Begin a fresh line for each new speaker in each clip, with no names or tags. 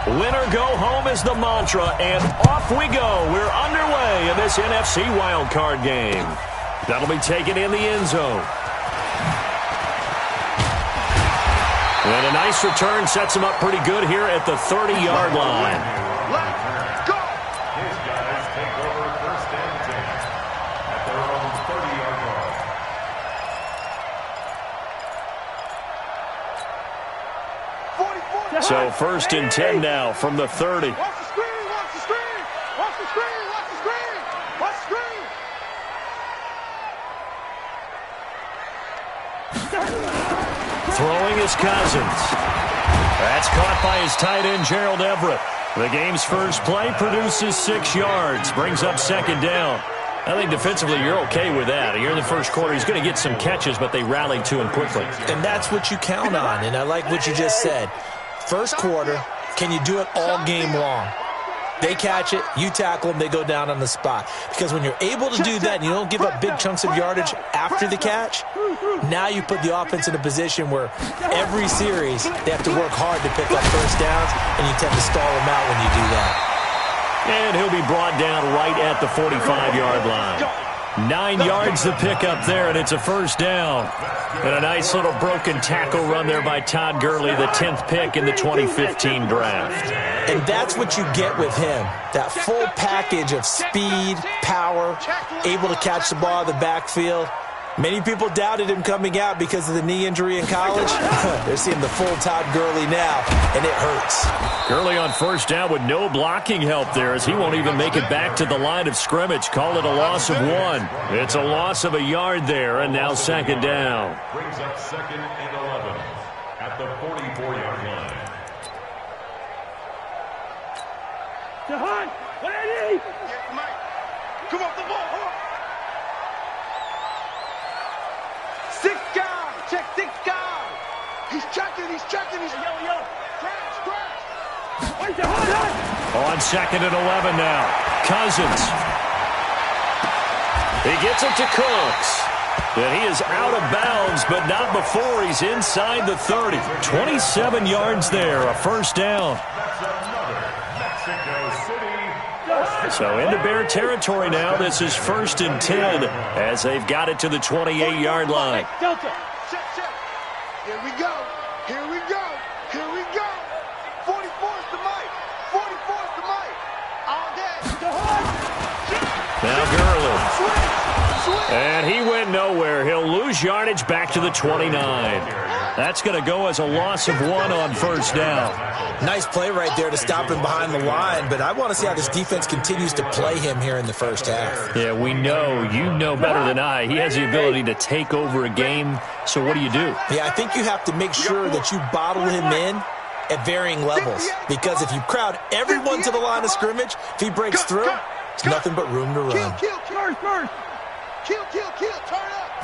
Win or go home is the mantra, and off we go. We're underway in this NFC wildcard game. That'll be taken in the end zone. And a nice return sets him up pretty good here at the 30-yard line.
Let's go! His guys take over first and 10 at their own 30-yard line.
So first and 10 now from the 30.
Watch the screen! Watch the screen! Watch the screen! Watch the screen! Watch the screen!
Throwing is Cousins. That's caught by his tight end, Gerald Everett. The game's first play produces 6 yards, brings up second down. I think defensively you're okay with that. Here in the first quarter, he's going to get some catches, but they rallied to him quickly.
And that's what you count on, and I like what you just said. First quarter, can you do it all game long? They catch it, you tackle them, they go down on the spot. Because when you're able to do that and you don't give up big chunks of yardage after the catch, now you put the offense in a position where every series they have to work hard to pick up first downs, and you tend to stall them out when you do that.
And he'll be brought down right at the 45-yard line. 9 yards to pick up there, and it's a first down. And a nice little broken tackle run there by Todd Gurley, the 10th pick in the 2015 draft.
And that's what you get with him, that full package of speed, power, able to catch the ball in the backfield. Many people doubted him coming out because of the knee injury in college. They're seeing the full Todd Gurley now, and it hurts.
Gurley on first down with no blocking help there, as he won't even make it back to the line of scrimmage. Call it a loss of 1. It's a loss of a yard there, and now second down.
Brings up second and 11 at the 44-yard line.
Jahan, what I need?
Yeah, Mike. Come off the ball. Six guy. Check 6 guy. He's checking. He's checking. He's
Yo.
Crash.
Wait, Jahan.
On second and 11 now. Cousins. He gets it to Cooks. And he is out of bounds, but not before he's inside the 30. 27 yards there, a first down.
That's another Mexico City.
So into Bear territory now. This is first and 10 as they've got it to the 28-yard line.
Delta.
Check. Here we go. Here we go. Here we go. 44's the mic. 44's the mic. All day.
Now Gurley. And he went nowhere. He'll lose yardage back to the 29. That's going to go as a loss of 1 on first down.
Nice play right there to stop him behind the line, but I want to see how this defense continues to play him here in the first half.
Yeah, we know. You know better than I. He has the ability to take over a game. So what do you do?
Yeah, I think you have to make sure that you bottle him in at varying levels, because if you crowd everyone to the line of scrimmage, if he breaks through, it's nothing but room to run.
First.
Kill. Turn up.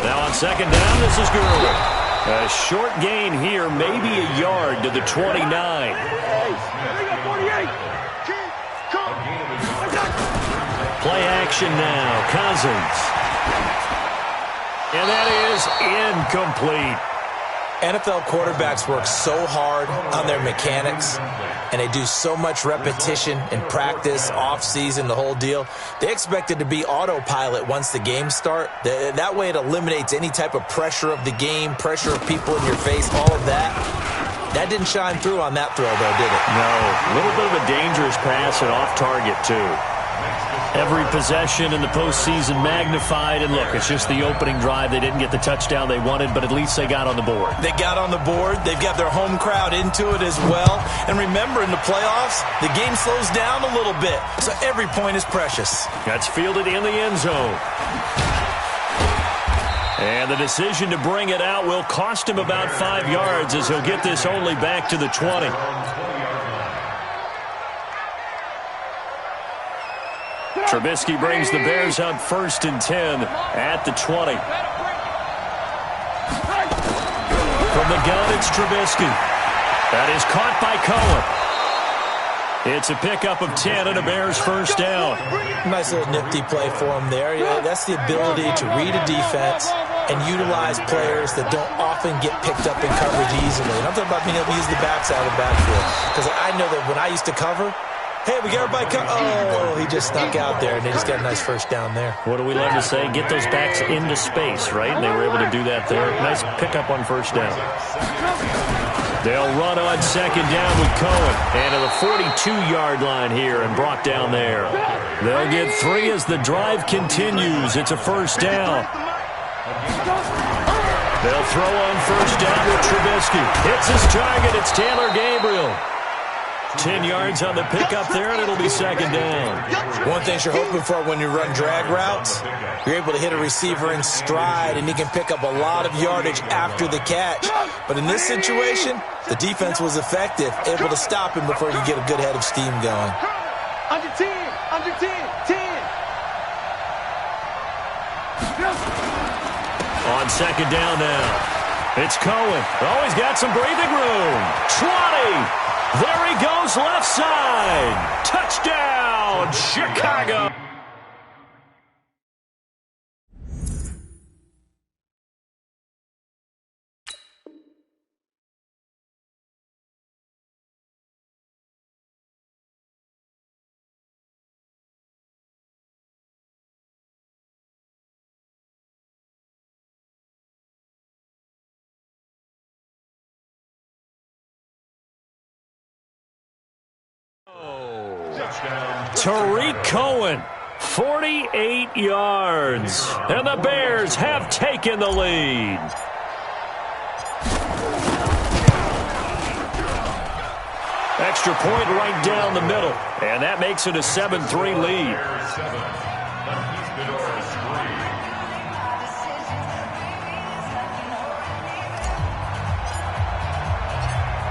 Now on second down, this is Gurley. A short gain here, maybe a yard to the 29. Play action now. Cousins. And that is incomplete.
NFL quarterbacks work so hard on their mechanics, and they do so much repetition in practice, off-season, the whole deal. They expect it to be autopilot once the games start. That way it eliminates any type of pressure of the game, pressure of people in your face, all of that. That didn't shine through on that throw, though, did it?
No. A little bit of a dangerous pass and off target, too. Every possession in the postseason magnified, and look, it's just the opening drive. They didn't get the touchdown they wanted, but at least they got on the board.
They got on the board. They've got their home crowd into it as well. And remember, in the playoffs, the game slows down a little bit, so every point is precious.
That's fielded in the end zone. And the decision to bring it out will cost him about 5 yards, as he'll get this only back to the 20. Trubisky brings the Bears up first and 10 at the 20. From the gun, it's Trubisky. That is caught by Cohen. It's a pickup of 10 and a Bears first down.
Nice little nifty play for him there. Yeah, that's the ability to read a defense, and utilize players that don't often get picked up in coverage easily. And I'm talking about being able to use the backside of the backfield. Because I know that when I used to cover, hey, we got everybody oh, he just snuck out there, and they just got a nice first down there.
What do we love to say? Get those backs into space, right? And they were able to do that there. Nice pickup on first down. They'll run on second down with Cohen. And to the 42-yard line here and brought down there. They'll get 3 as the drive continues. It's a first down. They'll throw on first down with Trubisky. Hits his target. It's Taylor Gabriel. 10 yards on the pickup there, and it'll be second down.
One thing you're hoping for when you run drag routes, you're able to hit a receiver in stride, and he can pick up a lot of yardage after the catch. But in this situation, the defense was effective, able to stop him before you get a good head of steam going.
Under 10, under 10, 10.
On second down now, it's Cohen. Oh, he's got some breathing room. 20. There he goes, left side. Touchdown, Chicago. Tariq Cohen, 48 yards, and the Bears have taken the lead. Extra point right down the middle, and that makes it a 7-3 lead.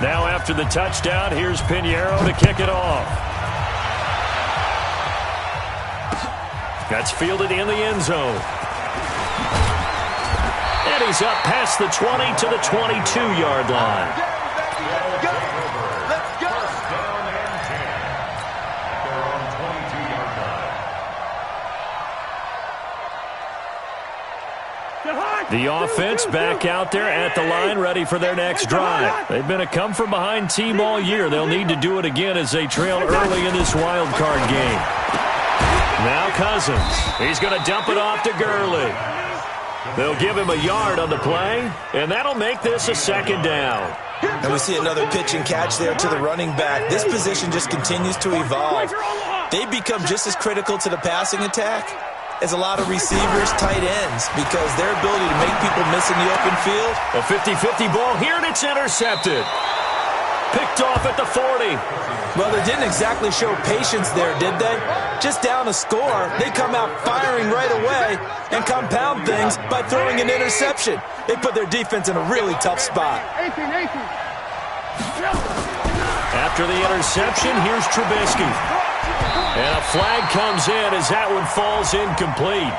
Now after the touchdown, here's Pinheiro to kick it off. That's fielded in the end zone. And he's up past the 20 to the 22-yard line.
Let's go.
The offense back out there at the line, ready for their next drive. They've been a come-from-behind team all year. They'll need to do it again as they trail early in this wild card game. Now Cousins. He's going to dump it off to Gurley. They'll give him a yard on the play, and that'll make this a second down.
And we see another pitch and catch there to the running back. This position just continues to evolve. They become just as critical to the passing attack as a lot of receivers, tight ends, because their ability to make people miss in the open field.
A 50-50 ball here, and it's intercepted. Picked off at the 40.
Well, they didn't exactly show patience there, did they? Just down a score, they come out firing right away and compound things by throwing an interception. They put their defense in a really tough spot.
After the interception, here's Trubisky. And a flag comes in as that one falls incomplete.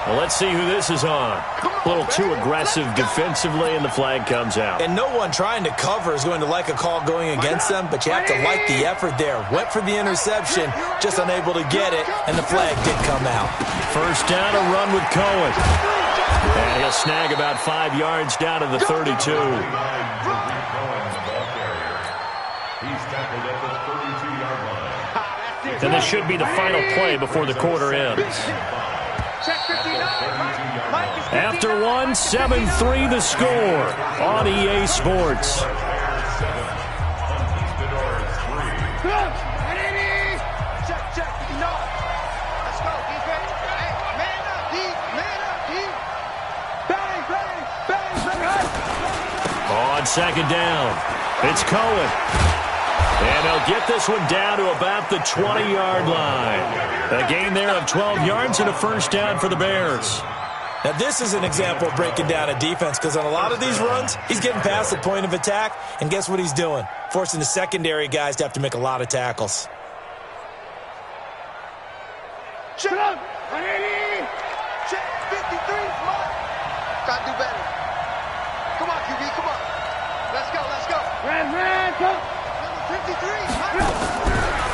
Well, let's see who this is on. A little too aggressive defensively, and the flag comes out.
And no one trying to cover is going to like a call going against them, but you have to like the effort there. Went for the interception, just unable to get it, and the flag did come out.
First down, a run with Cohen. And he'll snag about 5 yards down to the 32.
He's tackled at the 32-yard line.
And this should be the final play before the quarter ends. After one, 7-3 the score on EA Sports. On second down, it's Cohen. And they'll get this one down to about the 20-yard line. A gain there of 12 yards and a first down for the Bears.
Now, this is an example of breaking down a defense, because on a lot of these runs, he's getting past the point of attack, and guess what he's doing? Forcing the secondary guys to have to make a lot of tackles.
Check up! 180! Check 53, come on! Gotta do better. Come on, QB, come on. Let's go, let's go.
Red, go!
53,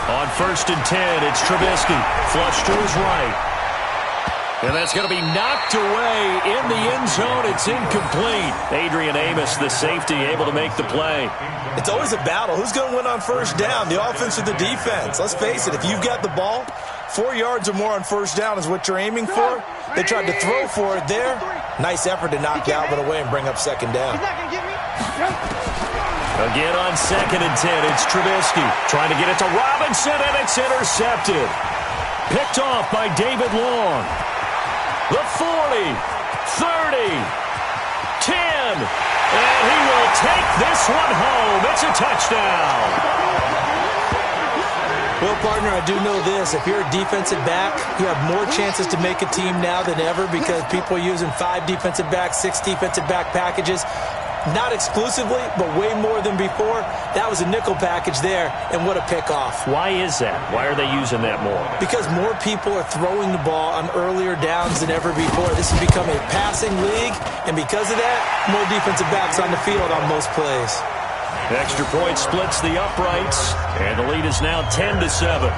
On first and 10, it's Trubisky. Flush to his right. And that's going to be knocked away in the end zone. It's incomplete. Adrian Amos, the safety, able to make the play.
It's always a battle. Who's going to win on first down, the offense or the defense? Let's face it, if you've got the ball, 4 yards or more on first down is what you're aiming for. They tried to throw for it there. Nice effort to knock Galvin away and bring up second down.
Again on 2nd and 10, it's Trubisky trying to get it to Robinson, and it's intercepted. Picked off by David Long. The 40, 30, 10, and he will take this one home. It's a touchdown.
Well, partner, I do know this. If you're a defensive back, you have more chances to make a team now than ever because people are using 5 defensive backs, 6 defensive back packages. Not exclusively, but way more than before. That was a nickel package there, and what a pickoff.
Why is that? Why are they using that more?
Because more people are throwing the ball on earlier downs than ever before. This has become a passing league, and because of that, more defensive backs on the field on most plays.
Extra point splits the uprights, and the lead is now 10-7.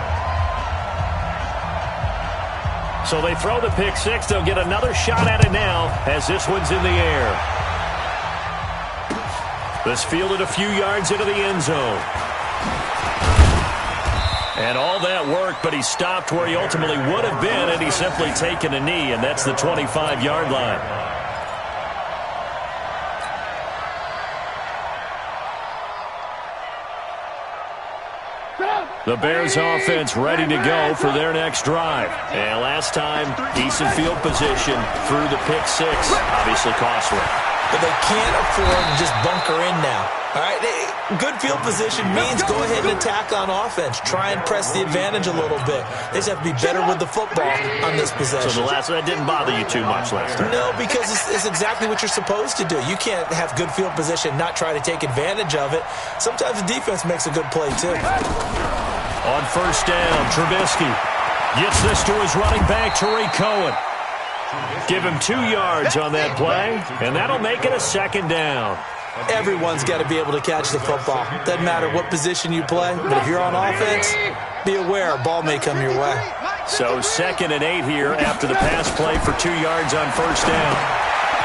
So they throw the pick six. They'll get another shot at it now as this one's in the air. This fielded a few yards into the end zone. And all that work, but he stopped where he ultimately would have been, and he's simply taken a knee, and that's the 25-yard line. The Bears offense ready to go for their next drive. And last time, decent field position through the pick six. Obviously costly.
But they can't afford to just bunker in now. All right, good field position means go ahead and attack on offense. Try and press the advantage a little bit. They just have to be better with the football on this possession.
So that didn't bother you too much last time?
No, because it's exactly what you're supposed to do. You can't have good field position, not try to take advantage of it. Sometimes the defense makes a good play, too.
On first down, Trubisky gets this to his running back, Tariq Cohen. Give him 2 yards on that play, and that'll make it a second down.
Everyone's got to be able to catch the football. Doesn't matter what position you play, but if you're on offense, be aware a ball may come your way.
So 2nd and 8 here after the pass play for 2 yards on first down.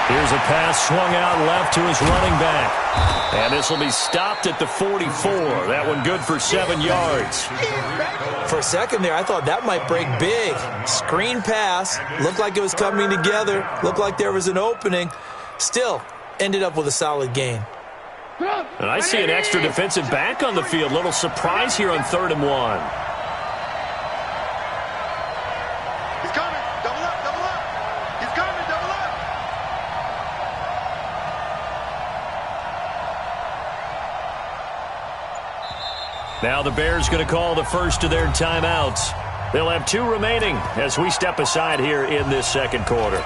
Here's a pass swung out left to his running back. And this will be stopped at the 44. That one good for 7 yards.
For a second there, I thought that might break big. Screen pass. Looked like it was coming together. Looked like there was an opening. Still, ended up with a solid gain.
And I see an extra defensive back on the field. Little surprise here on 3rd and 1.
He's coming. Double up, double up. He's coming, double up.
Now the Bears going to call the first of their timeouts. They'll have 2 remaining as we step aside here in this second quarter.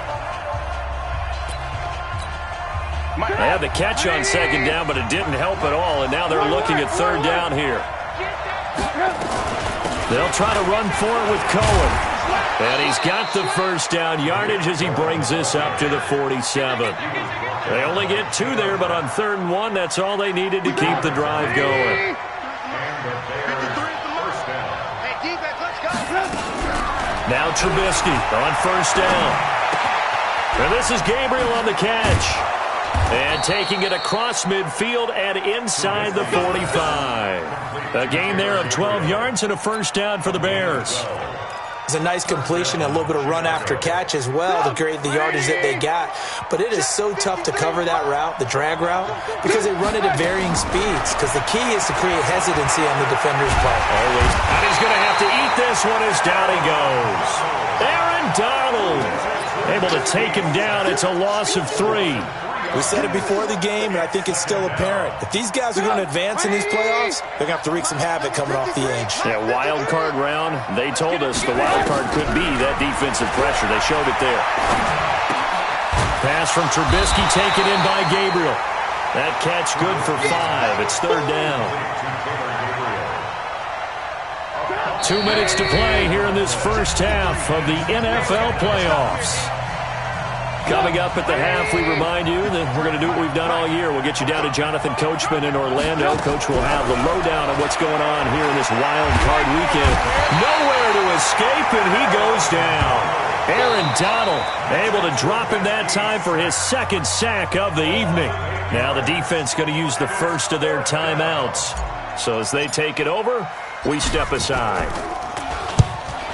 They had the catch on 2nd down, but it didn't help at all, and now they're looking at 3rd down here. They'll try to run for it with Cohen. And he's got the first down yardage as he brings this up to the 47. They only get 2 there, but on 3rd and 1, that's all they needed to keep the drive going. Now Trubisky on first down. And this is Gabriel on the catch. And taking it across midfield and inside the 45. A gain there of 12 yards and a first down for the Bears.
It's a nice completion and a little bit of run after catch as well to create the yardage that they got. But it is so tough to cover that route, the drag route, because they run it at varying speeds. Because the key is to create hesitancy on the defender's part.
Always. And he's going to have to eat this one as down he goes. Aaron Donald able to take him down. It's a loss of 3.
We said it before the game, and I think it's still apparent. If these guys are going to advance in these playoffs, they're going to have to wreak some havoc coming off the edge.
Yeah, wild card round. They told us the wild card could be that defensive pressure. They showed it there. Pass from Trubisky taken in by Gabriel. That catch good for 5. It's 3rd down. 2 minutes to play here in this first half of the NFL playoffs. Coming up at the half, we remind you that we're going to do what we've done all year. We'll get you down to Jonathan Coachman in Orlando. Coach will have the lowdown on what's going on here in this wild card weekend. Nowhere to escape, and he goes down. Aaron Donald able to drop him that time for his second sack of the evening. Now the defense going to use the first of their timeouts. So as they take it over, we step aside.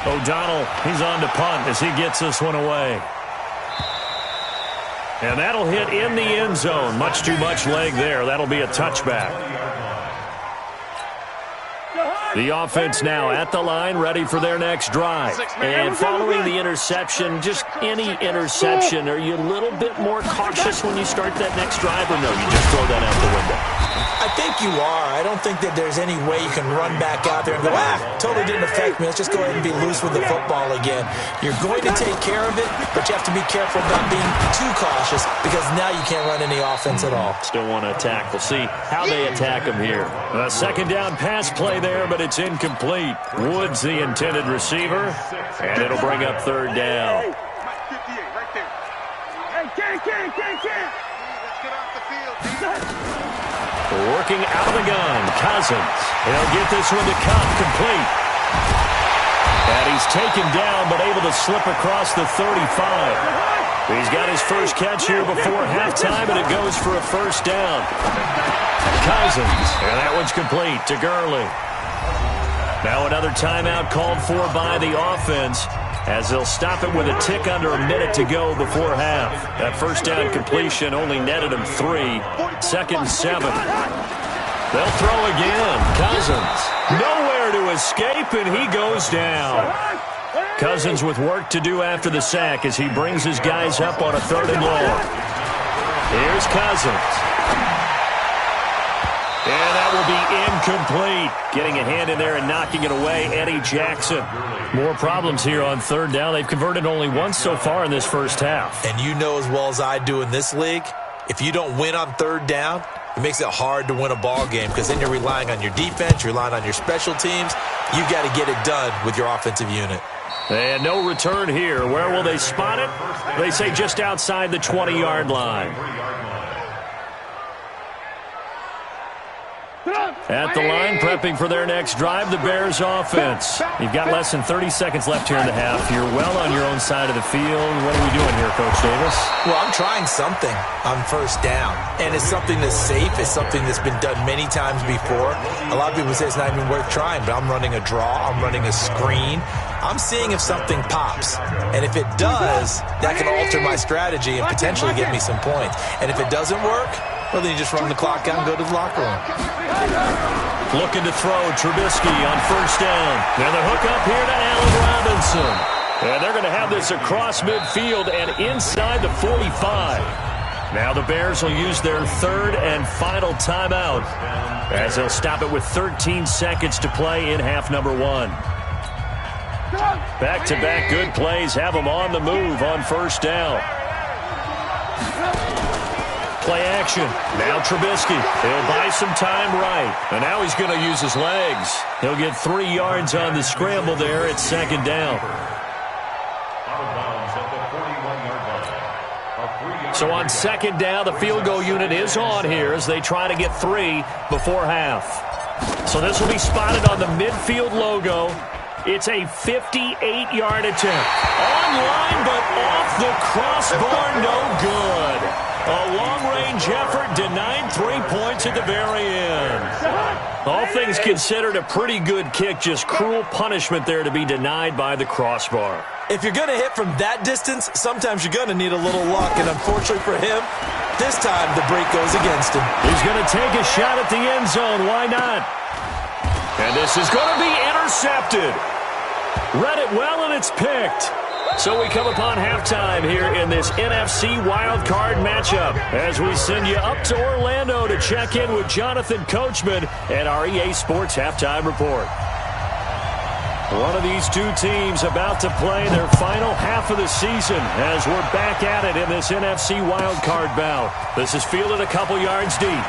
O'Donnell, he's on to punt as he gets this one away. And that'll hit in the end zone. Much too much leg there. That'll be a touchback. The offense now at the line, ready for their next drive.
And following the interception, just any interception, are you a little bit more cautious when you start that next drive, or no, you just throw that out the window? I think you are. I don't think that there's any way you can run back out there and go, totally didn't affect me. Let's just go ahead and be loose with the football again. You're going to take care of it, but you have to be careful about being too cautious because now you can't run any offense at all.
Still want to attack. We'll see how they attack him here. A second down pass play there, but it's incomplete. Woods the intended receiver, and it'll bring up third down. Working out of the gun, Cousins. He'll get this one to Cup, complete. And he's taken down, but able to slip across the 35. He's got his first catch here before halftime, and it goes for a first down. Cousins, and that one's complete to Gurley. Now another timeout called for by the offense as they'll stop it with a tick under a minute to go before half. That first down completion only netted him 3. Second and 7. They'll throw again. Cousins nowhere to escape, and he goes down. Cousins with work to do after the sack as he brings his guys up on a 3rd and long. Here's Cousins. And that will be incomplete. Getting a hand in there and knocking it away, Eddie Jackson. More problems here on 3rd down. They've converted only once so far in this first half.
And you know as well as I do in this league, if you don't win on 3rd down, it makes it hard to win a ball game because then you're relying on your defense, you're relying on your special teams. You've got to get it done with your offensive unit.
And no return here. Where will they spot it? They say just outside the 20-yard line. At the line, prepping for their next drive, the Bears offense. You've got less than 30 seconds left here in the half. You're well on your own side of the field. What are we doing here, Coach Davis?
Well, I'm trying something on 1st down. And it's something that's safe. It's something that's been done many times before. A lot of people say it's not even worth trying, but I'm running a draw. I'm running a screen. I'm seeing if something pops. And if it does, that can alter my strategy and potentially get me some points. And if it doesn't work, well, then you just run the clock out and go to the locker room.
Looking to throw Trubisky on 1st down. Now the hook up here to Allen Robinson. And they're going to have this across midfield and inside the 45. Now the Bears will use their 3rd and final timeout as they'll stop it with 13 seconds to play in half number 1. Back-to-back good plays have them on the move on 1st down. Play action. Now Trubisky. He'll buy some time right. And now he's going to use his legs. He'll get 3 yards on the scramble there at 2nd down. So on 2nd down, the field goal unit is on here as they try to get 3 before half. So this will be spotted on the midfield logo. It's a 58-yard attempt. Online, but off the crossbar, no good. A long-range effort denied 3 points at the very end. All things considered, a pretty good kick. Just cruel punishment there to be denied by the crossbar.
If you're going to hit from that distance, sometimes you're going to need a little luck. And unfortunately for him, this time the break goes against him.
He's going to take a shot at the end zone. Why not? And this is going to be intercepted. Read it well, and it's picked. So we come upon halftime here in this NFC wildcard matchup as we send you up to Orlando to check in with Jonathan Coachman and our EA Sports Halftime Report. One of these two teams about to play their final half of the season as we're back at it in this NFC wildcard bout. This is fielded a couple yards deep.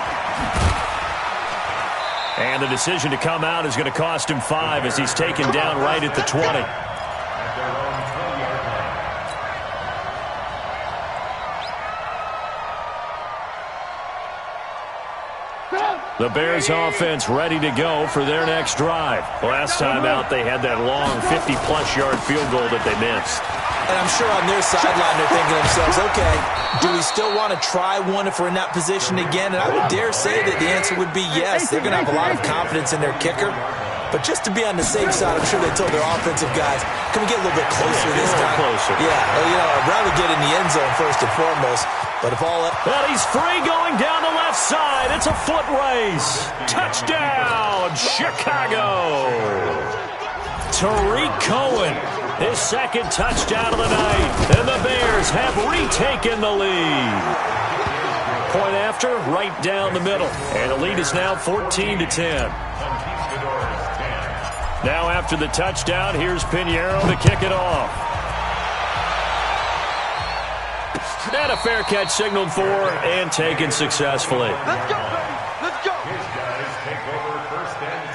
And the decision to come out is going to cost him 5 as he's taken down right at the 20. The Bears offense ready to go for their next drive. Last time out, they had that long 50-plus yard field goal that they missed.
And I'm sure on their sideline they're thinking to themselves, okay, do we still want to try one if we're in that position again? And I would dare say that the answer would be yes. They're going to have a lot of confidence in their kicker. But just to be on the safe side, I'm sure they told their offensive guys, can we get a little bit closer this time?
Closer.
Yeah, well, I'd rather get in the end zone first and foremost. But if all that...
Well, he's free going down the left side. It's a foot race. Touchdown, Chicago. Tariq Cohen, his second touchdown of the night. And the Bears have retaken the lead. Point after, right down the middle. And the lead is now 14-10. Now after the touchdown, here's Pinheiro to kick it off. And a fair catch signaled for and taken successfully.
Let's go, baby. Let's go.
His guys take over first and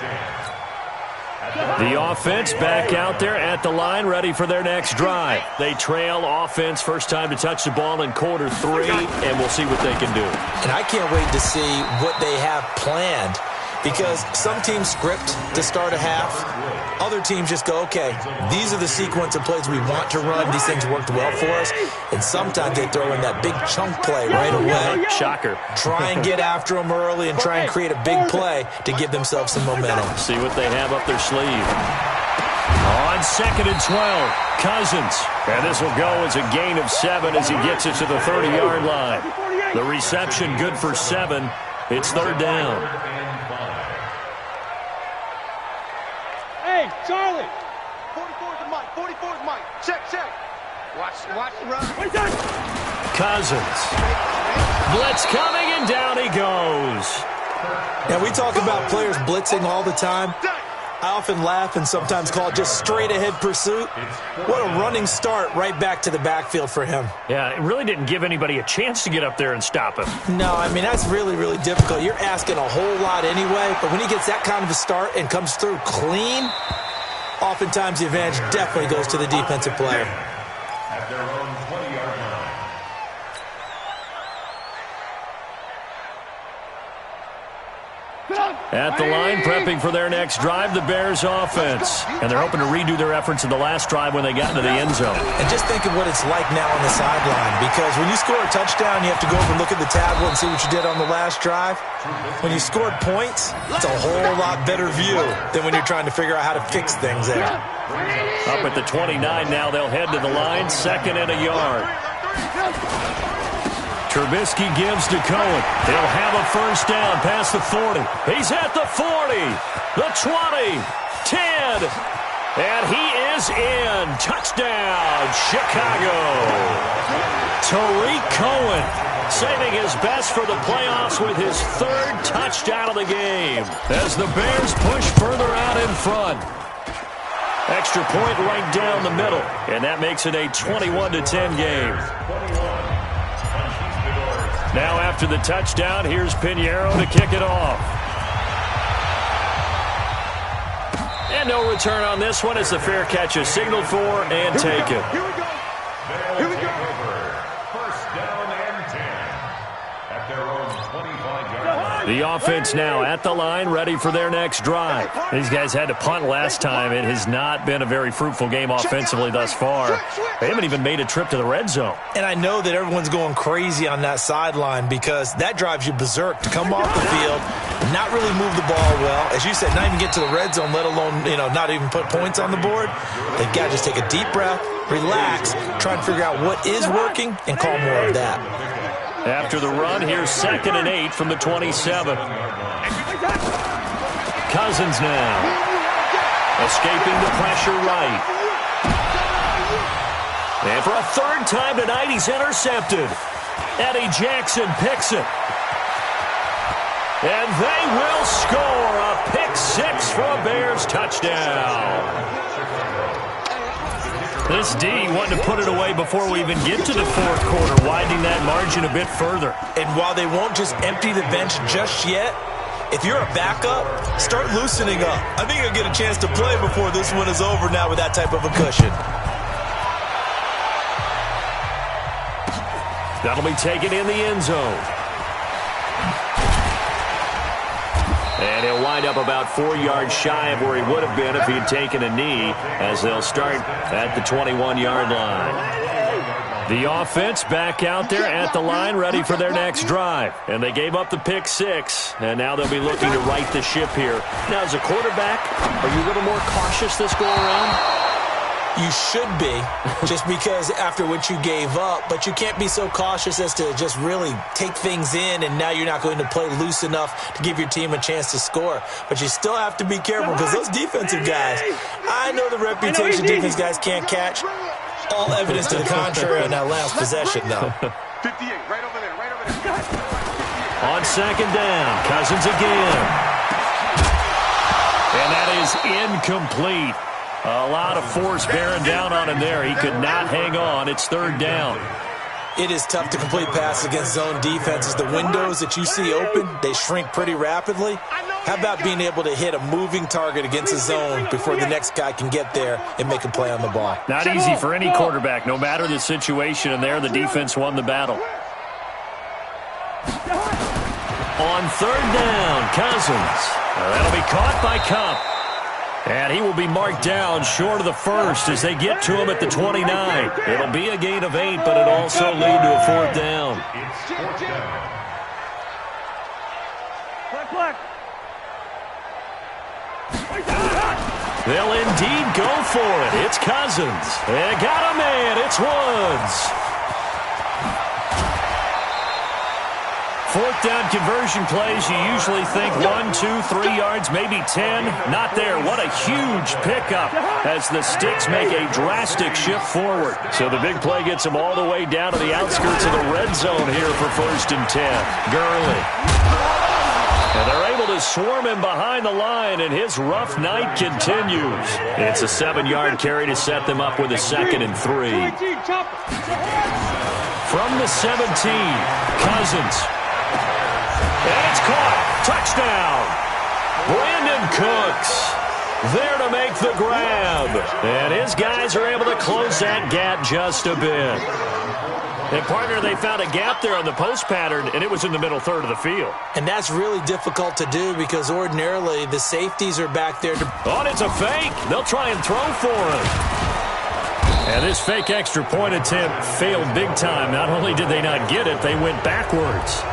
10.
The offense back out there at the line, ready for their next drive. They trail offense, first time to touch the ball in quarter 3, and we'll see what they can do.
And I can't wait to see what they have planned. Because some teams script to start a half. Other teams just go, okay, these are the sequence of plays we want to run. These things worked well for us. And sometimes they throw in that big chunk play right away.
Shocker.
Try and get after them early and try and create a big play to give themselves some momentum.
See what they have up their sleeve. On 2nd and 12, Cousins. And this will go as a gain of 7 as he gets it to the 30-yard line. The reception good for 7. It's 3rd down.
Hey, Charlie.
44's the mic. 44's mic. Check. Watch the run.
What is that?
Cousins. Blitz coming, and down he goes.
Now, we talk about players blitzing all the time. I often laugh and sometimes call it just straight-ahead pursuit. What a running start right back to the backfield for him.
Yeah, it really didn't give anybody a chance to get up there and stop him.
No, I mean, that's really, really difficult. You're asking a whole lot anyway, but when he gets that kind of a start and comes through clean, oftentimes the advantage definitely goes to the defensive player.
At their own 20-yard line.
At the line, prepping for their next drive, the Bears offense. And they're hoping to redo their efforts in the last drive when they got into the end zone.
And just think of what it's like now on the sideline, because when you score a touchdown, you have to go over and look at the tablet and see what you did on the last drive. When you scored points, it's a whole lot better view than when you're trying to figure out how to fix things there.
Up at the 29 now, they'll head to the line, 2nd and a yard. Trubisky gives to Cohen. He'll have a first down past the 40. He's at the 40, the 20, 10, and he is in. Touchdown, Chicago. Tariq Cohen saving his best for the playoffs with his 3rd touchdown of the game as the Bears push further out in front. Extra point right down the middle, and that makes it a 21-10 game. Now after the touchdown, here's Pinheiro to kick it off. And no return on this one as the fair catch is signaled for and taken.
Here we go.
Here we go. First down and 10. At their own 25-yard line.
The offense now at the line, ready for their next drive. These guys had to punt last time. It has not been a very fruitful game offensively thus far. They haven't even made a trip to the red zone.
And I know that everyone's going crazy on that sideline because that drives you berserk to come off the field, not really move the ball well. As you said, not even get to the red zone, let alone, not even put points on the board. They've got to just take a deep breath, relax, try and figure out what is working, and call more of that.
After the run, here's 2nd and 8 from the 27. Cousins now. Escaping the pressure right. And for a 3rd time tonight, he's intercepted. Eddie Jackson picks it. And they will score a pick 6 for a Bears touchdown. This D wanting to put it away before we even get to the 4th quarter, widening that margin a bit further.
And while they won't just empty the bench just yet, if you're a backup, start loosening up. I think you'll get a chance to play before this one is over now with that type of a cushion. That'll be taken in the end zone.
And he'll wind up about 4 yards shy of where he would have been if he'd taken a knee, as they'll start at the 21-yard line. The offense back out there at the line, ready for their next drive. And they gave up the pick 6, and now they'll be looking to right the ship here. Now, as a quarterback, are you a little more cautious this go-around?
You should be, just because after what you gave up, but you can't be so cautious as to just really take things in, and now you're not going to play loose enough to give your team a chance to score. But you still have to be careful, because those defensive guys, I know the reputation defense guys can't catch. All evidence to the contrary on that last possession, though.
58, right over there, right over there.
On second down, Cousins again. And that is incomplete. A lot of force bearing down on him there. He could not hang on. It's third down.
It is tough to complete passes against zone defenses. The windows that you see open, they shrink pretty rapidly. How about being able to hit a moving target against a zone before the next guy can get there and make a play on the ball?
Not easy for any quarterback, no matter the situation, and there the defense won the battle. On third down, Cousins. That'll be caught by Kupp. And he will be marked down short of the first as they get to him at the 29. It'll be a gain of 8, but it'll also lead to a fourth down. They'll indeed go for it. It's Cousins. They got a man. It's Woods. Fourth down conversion plays, you usually think 1, 2, 3 yards, maybe 10. Not there. What a huge pickup as the Sticks make a drastic shift forward. So the big play gets them all the way down to the outskirts of the red zone here for 1st and 10. Gurley. And they're able to swarm him behind the line, and his rough night continues. It's a 7-yard carry to set them up with a 2nd and 3. From the 17, Cousins. And it's caught. Touchdown. Brandon Cooks there to make the grab. And his guys are able to close that gap just a bit. And, partner, they found a gap there on the post pattern, and it was in the middle third of the field.
And that's really difficult to do because ordinarily the safeties are back there to...
Oh, it's a fake. They'll try and throw for him. And this fake extra point attempt failed big time. Not only did they not get it, they went backwards.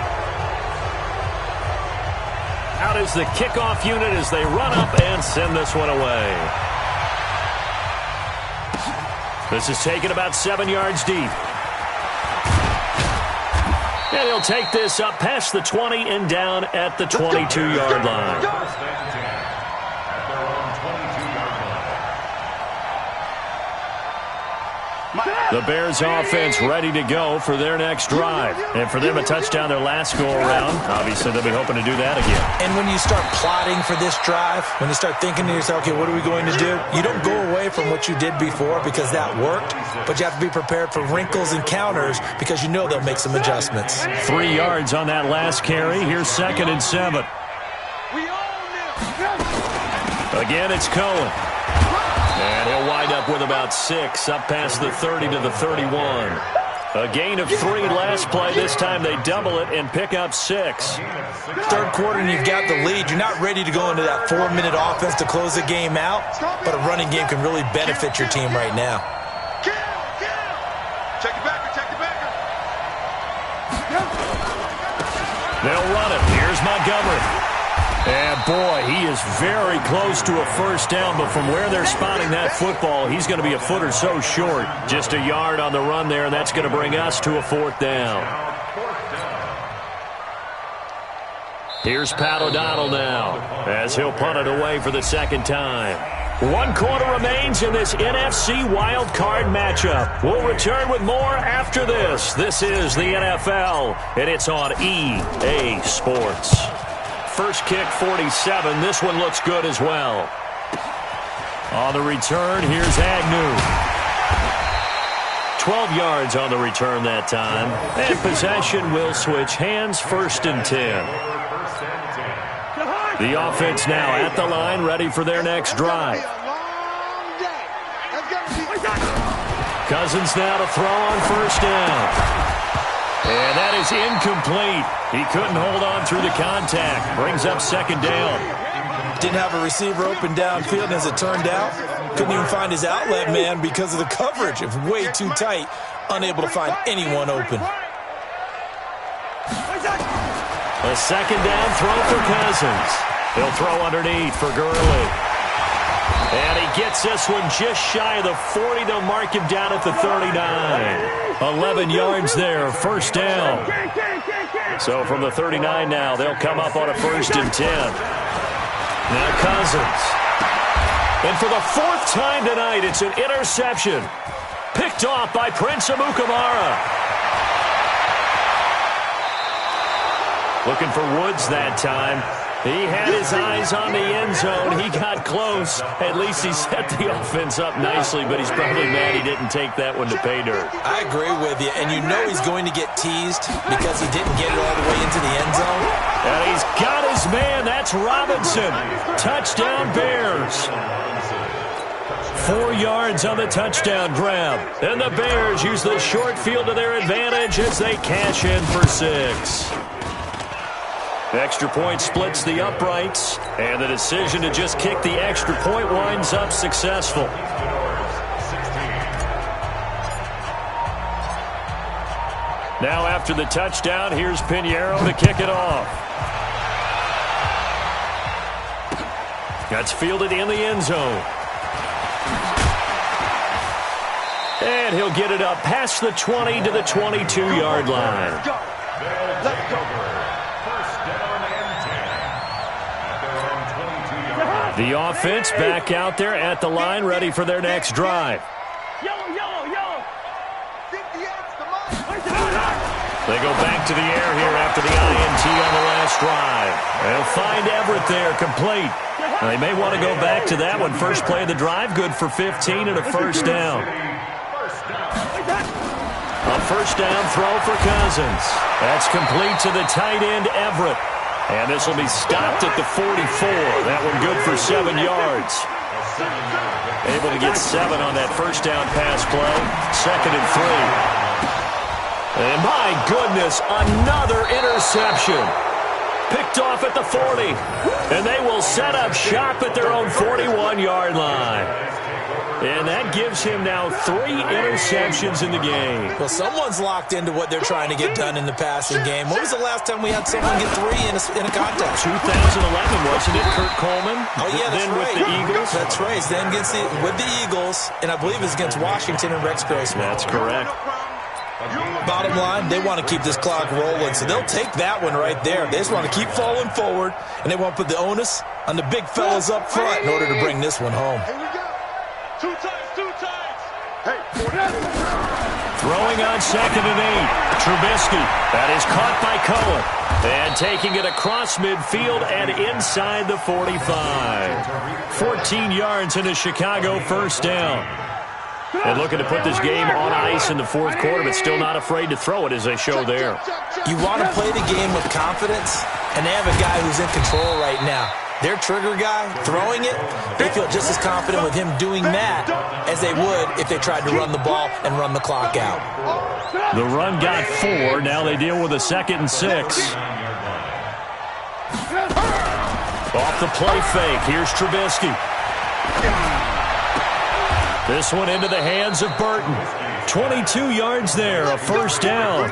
Out is the kickoff unit as they run up and send this one away. This is taken about 7 yards deep. And he'll take this up past the 20 and down at the 22-yard line. The Bears offense ready to go for their next drive. And for them, a touchdown their last go-around. Obviously, they'll be hoping to do that again.
And when you start plotting for this drive, when you start thinking to yourself, okay, what are we going to do? You don't go away from what you did before because that worked, but you have to be prepared for wrinkles and counters because you know they'll make some adjustments.
3 yards on that last carry. Here's 2nd and 7. Again, it's Cohen. And he'll wind up with about 6, up past the 30 to the 31. A gain of 3 last play. This time they double it and pick up 6.
Third quarter and you've got the lead. You're not ready to go into that 4-minute offense to close the game out, but a running game can really benefit your team right now.
Check it back, check it back.
They'll run it. Here's Montgomery. And, boy, he is very close to a first down, but from where they're spotting that football, he's going to be a foot or so short. Just a yard on the run there, and that's going to bring us to a 4th down. Here's Pat O'Donnell now, as he'll punt it away for the 2nd time. 1 quarter remains in this NFC Wild Card matchup. We'll return with more after this. This is the NFL, and it's on EA Sports. First kick, 47. This one looks good as well. On the return, here's Agnew. 12 yards on the return that time. And possession will switch hands, 1st and 10. The offense now at the line, ready for their next drive. Cousins now to throw on 1st down. And that is incomplete. He couldn't hold on through the contact. Brings up second down.
Didn't have a receiver open downfield, and as it turned out, couldn't even find his outlet man because of the coverage. It was way too tight, unable to find anyone open.
A second down throw for Cousins. He'll throw underneath for Gurley. And he gets this one just shy of the 40. They'll mark him down at the 39. 11 yards there, first down. So from the 39 now, they'll come up on a 1st and 10. Now Cousins. And for the 4th time tonight, it's an interception. Picked off by Prince Amukamara. Looking for Woods that time. He had his eyes on the end zone. He got close. At least he set the offense up nicely, but he's probably mad he didn't take that one to pay dirt.
I agree with you, and you know he's going to get teased because he didn't get it all the way into the end zone.
And he's got his man. That's Robinson. Touchdown Bears. 4 yards on the touchdown grab. And the Bears use the short field to their advantage as they cash in for 6. Extra point splits the uprights, and the decision to just kick the extra point winds up successful. Now after the touchdown, here's Pinheiro to kick it off. That's fielded in the end zone. And he'll get it up past the 20 to the 22-yard line.
Let's go.
The offense back out there at the line, ready for their next drive.
Yellow.
They go back to the air here after the INT on the last drive. They'll find Everett there, complete. Now, they may want to go back to that one. First play of the drive, good for 15 and a 1st down. A 1st down throw for Cousins. That's complete to the tight end, Everett. And this will be stopped at the 44. That one good for 7 yards. Able to get 7 on that 1st down pass play. 2nd and 3. And my goodness, another interception. Picked off at the 40. And they will set up shop at their own 41-yard line. And that gives him now 3 interceptions in the game.
Well, someone's locked into what they're trying to get done in the passing game. When was the last time we had someone get 3 in a contest?
2011, wasn't it? Kurt Coleman.
Oh, yeah, that's
then
right.
with the Eagles.
That's right. Then with the Eagles, and I believe it's against Washington and Rex Grossman.
That's correct.
Bottom line, they want to keep this clock rolling, so they'll take that one right there. They just want to keep falling forward, and they want to put the onus on the big fellas up front in order to bring this one home.
Here we go. 2 times. Hey,
Throwing on 2nd and 8. Trubisky. That is caught by Cohen. And taking it across midfield and inside the 45. 14 yards in a Chicago 1st down. And looking to put this game on ice in the 4th quarter, but still not afraid to throw it as they show there.
You want to play the game with confidence, and they have a guy who's in control right now. Their trigger guy, throwing it, they feel just as confident with him doing that as they would if they tried to run the ball and run the clock out.
The run got 4. Now they deal with a 2nd and 6. Off the play fake. Here's Trubisky. This one into the hands of Burton. 22 yards there, a 1st down.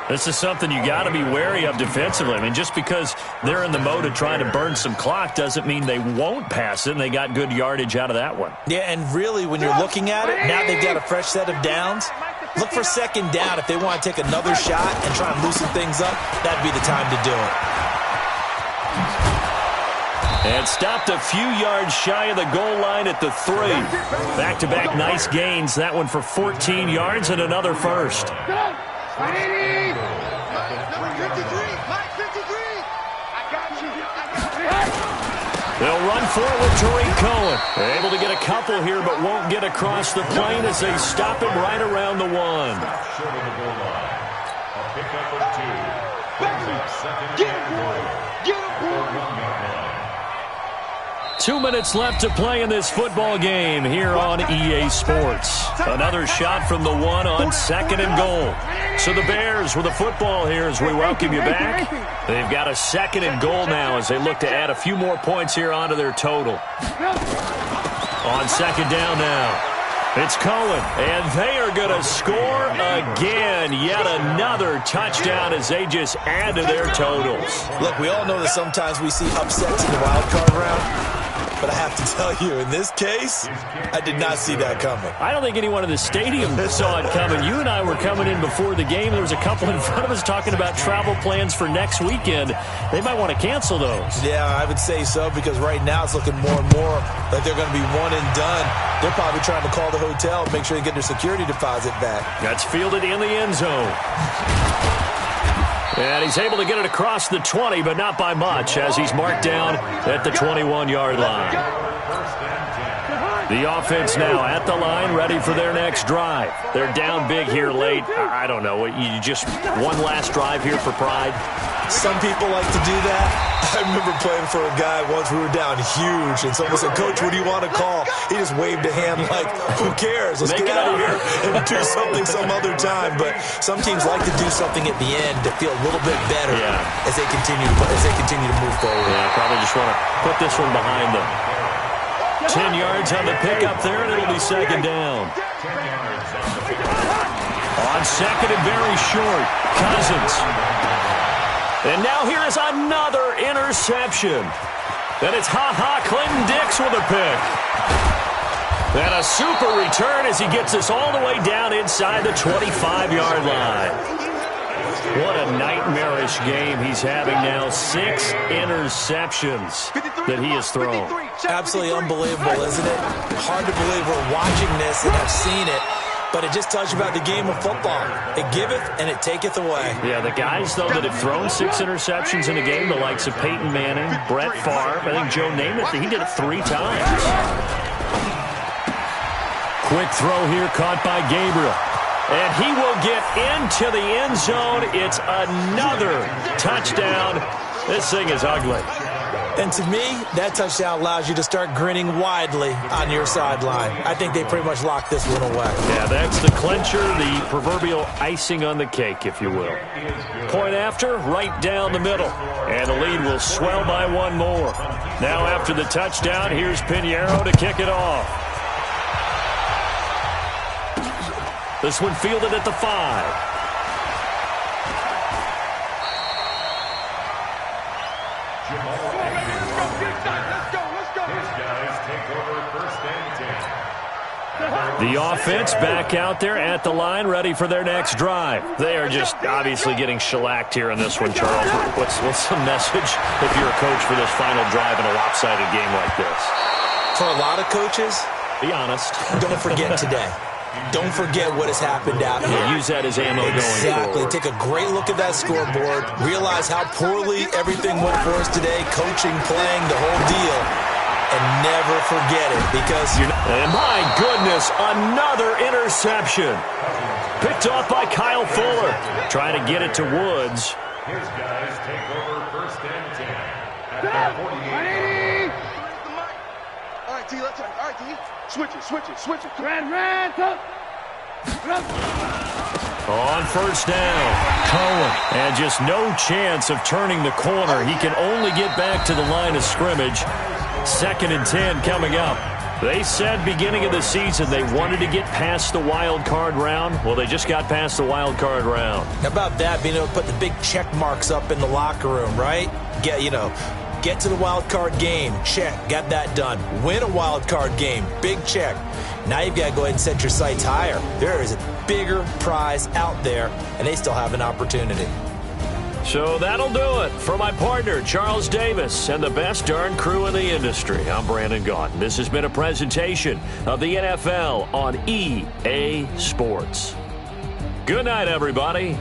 This is something you got to be wary of defensively. I mean, just because they're in the mode of trying to burn some clock doesn't mean they won't pass it, and they got good yardage out of that one.
Yeah, and really, when you're looking at it, now they've got a fresh set of downs. Look for 2nd down. If they want to take another shot and try and loosen things up, that'd be the time to do it.
And stopped a few yards shy of the goal line at the 3. Back-to-back nice gains. That one for 14 yards and another 1st.
Number 53. Mike 53. I got you.
They'll run for it with Tariq Cohen. They're able to get a couple here, but won't get across the plane as they stop him right around the 1.
Short of the goal line. A pickup of 2. Brings up 2nd and 4.
2 2 minutes left to play in this football game here on EA Sports. Another shot from the one on 2nd and goal. So the Bears with the football here as we welcome you back. They've got a 2nd and goal now as they look to add a few more points here onto their total. On 2nd down now. It's Cohen, and they are going to score again. Yet another touchdown as they just add to their totals.
Look, we all know that sometimes we see upsets in the wild card round, but I have to tell you, in this case, I did not see that coming.
I don't think anyone in the stadium saw it coming. You and I were coming in before the game. There was a couple in front of us talking about travel plans for next weekend. They might want to cancel those.
Yeah, I would say so, because right now it's looking more and more like they're going to be one and done. They're probably trying to call the hotel and make sure they get their security deposit back.
That's fielded in the end zone. And he's able to get it across the 20, but not by much, as he's marked down at the 21-yard line. The offense now at the line, ready for their next drive. They're down big here late. I don't know. You just one last drive here for pride?
Some people like to do that. I remember playing for a guy once. We were down huge, and someone said, "Coach, what do you want to call?" He just waved a hand like, "Who cares? Let's get out of here and do something some other time." But some teams like to do something at the end to feel a little bit better as they continue to move forward.
Yeah, probably just want to put this one behind them. 10 yards on the pickup there, and it'll be 2nd down. On 2nd and very short, Cousins. And now here is another interception. And it's Clinton Dix with a pick. And a super return as he gets us all the way down inside the 25-yard line. What a nightmarish game he's having now. 6 interceptions that he has thrown.
Absolutely unbelievable, isn't it? Hard to believe we're watching this and have seen it. But it just tells you about the game of football. It giveth and it taketh away.
Yeah, the guys, though, that have thrown 6 interceptions in a game, the likes of Peyton Manning, Brett Favre, I think Joe Namath, he did it 3 times. Quick throw here caught by Gabriel. And he will get into the end zone. It's another touchdown. This thing is ugly.
And to me, that touchdown allows you to start grinning widely on your sideline. I think they pretty much locked this one away.
Yeah, that's the clincher, the proverbial icing on the cake, if you will. Point after, right down the middle. And the lead will swell by 1 more. Now after the touchdown, here's Pinheiro to kick it off. This one fielded at the 5. The offense back out there at the line, ready for their next drive. They are just obviously getting shellacked here in this one, Charles. What's the message if you're a coach for this final drive in a lopsided game like this?
For a lot of coaches,
be honest.
Don't forget today. Don't forget what has happened out here.
Use that as ammo going
Exactly.
forward.
Take a great look at that scoreboard. Realize how poorly everything went for us today. Coaching, playing, the whole deal. And never forget it, because
and my goodness, another interception. Picked off by Kyle Fuller. Trying to get it to Woods.
His guys take over 1st and 10 at the 48.
All right, T, let's all right, T. Switch it.
Red, up.
On 1st down, Cohen. And just no chance of turning the corner. He can only get back to the line of scrimmage. 2nd and 10 coming up. They said beginning of the season they wanted to get past the wild card round. Well, they just got past the wild card round.
How about that, being able to put the big check marks up in the locker room, right? Get to the wild card game. Check. Got that done. Win a wild card game. Big check. Now you've got to go ahead and set your sights higher. There is a bigger prize out there, and they still have an opportunity.
So that'll do it for my partner, Charles Davis, and the best darn crew in the industry. I'm Brandon Gaudin. This has been a presentation of the NFL on EA Sports. Good night, everybody.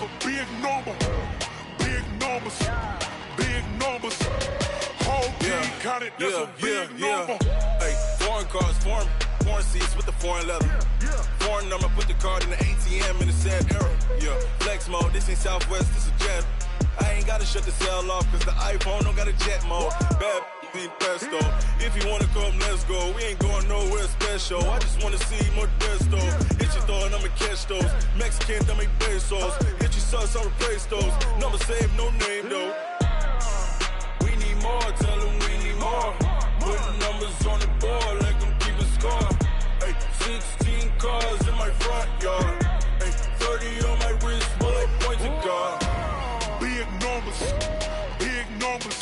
a big number. Big numbers. Big numbers. Whole team counted, that's a big number.
Hey, foreign cars, foreign seats with the foreign leather. Foreign number, put the card in the ATM in the sad era. Yeah, flex mode, this ain't Southwest, this is Jet. I ain't gotta shut the cell off, cause the iPhone don't got a jet mode. Bad be pesto. If you wanna come, let's go. We ain't going nowhere special. I just wanna see more desto. Hit your throw and I'ma catch those. Mexican, dame pesos. Hit your sus, I'll replace those. Number save, no name though. We need more, tell them we need more. Putting numbers on the board, like them keep a score. Hey, 16 cars in my front yard. Hey, 30 on my wrist, bullet point to God.
Big numbers, big numbers.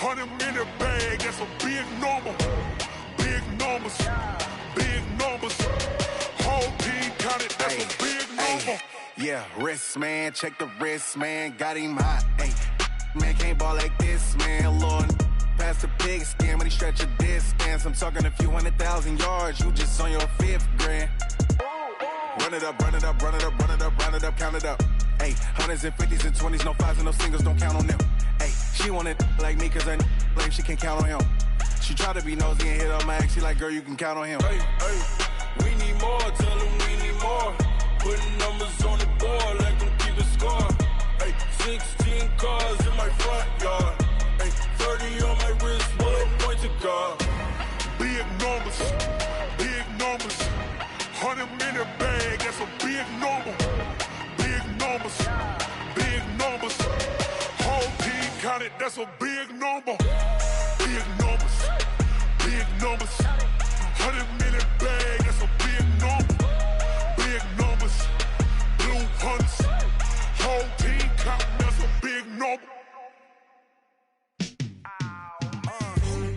100 in the bag, that's a big number. Big numbers, big numbers. Whole team counted, that's a big number.
Yeah, wrist man, check the wrist man, got him hot. Hey, man can't ball like this, man. Lord, past the pig skin when he stretch a distance. I'm talking a few 100,000 yards, you just on your 5th grand. Run it up, run it up, run it up, run it up, run it up, count it up. Hey, hundreds and 50s and 20s, no 5s and no singles, don't count on them. Hey, she want it like me, cause I like she can count on him. She try to be nosy and hit on my ex, she like, girl, you can count on him. Hey, we need more, tell them we need more. Putting numbers on the board, like them keep a score. Hey, 16 cars in my front yard. Hey, 30 on my wrist, bullet point to God.
Big numbers, big numbers. 100 in the bag, that's a big number. Big numbers, big numbers. Whole team counted, that's a big number. Big numbers, big numbers. 100 in the bag, that's a big number. Big numbers, blue hunts. Whole team counting, that's a big number.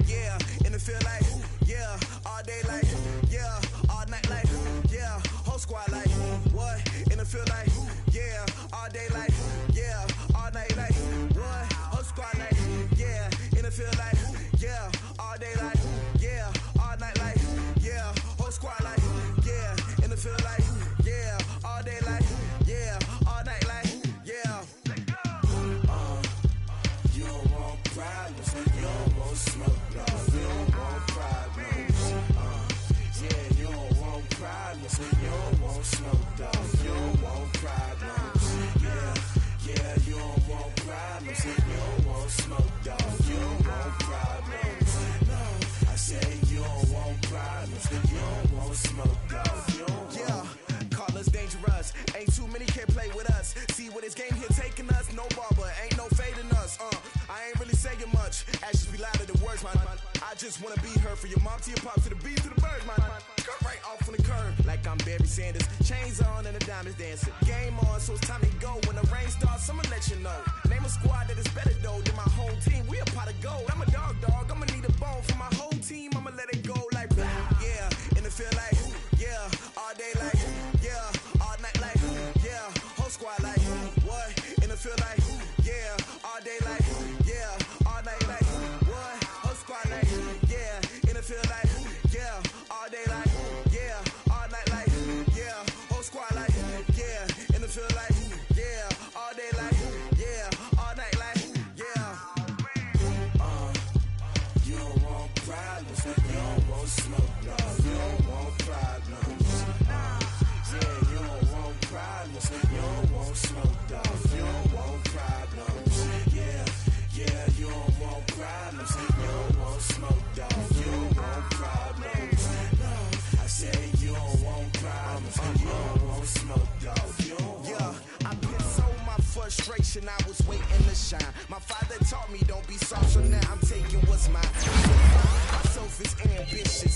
Yeah, in the field like, yeah, all day like, yeah, all night like, yeah, whole squad like, what? In the field like, yeah, all day like, yeah, all night like, what? Whole squad like, yeah, in the field like, yeah, all day like, yeah, all night like, yeah, whole squad like, yeah, in the field like, yeah, all day like, yeah, all night like, yeah. You don't want problems, you don't want smoke, dog. You don't want problems. Yeah, you don't want problems, you don't want smoke, dog. You don't want problems. Yeah, you don't want problems, you don't want smoke, dog. You don't want problems. No, I say you don't want problems, you don't want smoke, dog. You don't want. Call us dangerous. Ain't too many can play with us. See what this game here taking us. No barber, ain't no fading us. I ain't really saying much. Actions be louder than words, man. I just wanna be heard from your mom to your pop to the beat to the birds, man. Cut right off on the curve, like I'm Barry Sanders. Chains on and the diamonds dancing. Game on, so it's time to go. When the rain starts, I'ma let you know. Name a squad that is better though than my whole team. We a pot of gold. I'm a dog. I'ma need a bone for my whole team. I'ma let it go like, yeah. In the field like, yeah. All day like, yeah. All night like, yeah. Whole squad like, what? In the field like, yeah. All day like, yeah. All night like, what? Whole squad like, yeah. In the field like, yeah. All day like, yeah. All night like, yeah. Whole squad like, yeah. In the field like, yeah. All day like, yeah. All night like, yeah. You don't want problems, you don't want smoke, no. You don't want problems. Yeah, you don't want problems, you don't want smoke, dog. You don't want problems. Yeah, you don't want problems, you don't want smoke, dog. You don't want problems. No, I say you don't want problems, you don't want smoke, dog. You don't want. Yeah, I've been so my frustration, I was waiting to shine. My father taught me don't be soft, so now I'm taking what's mine. My self is ambitious.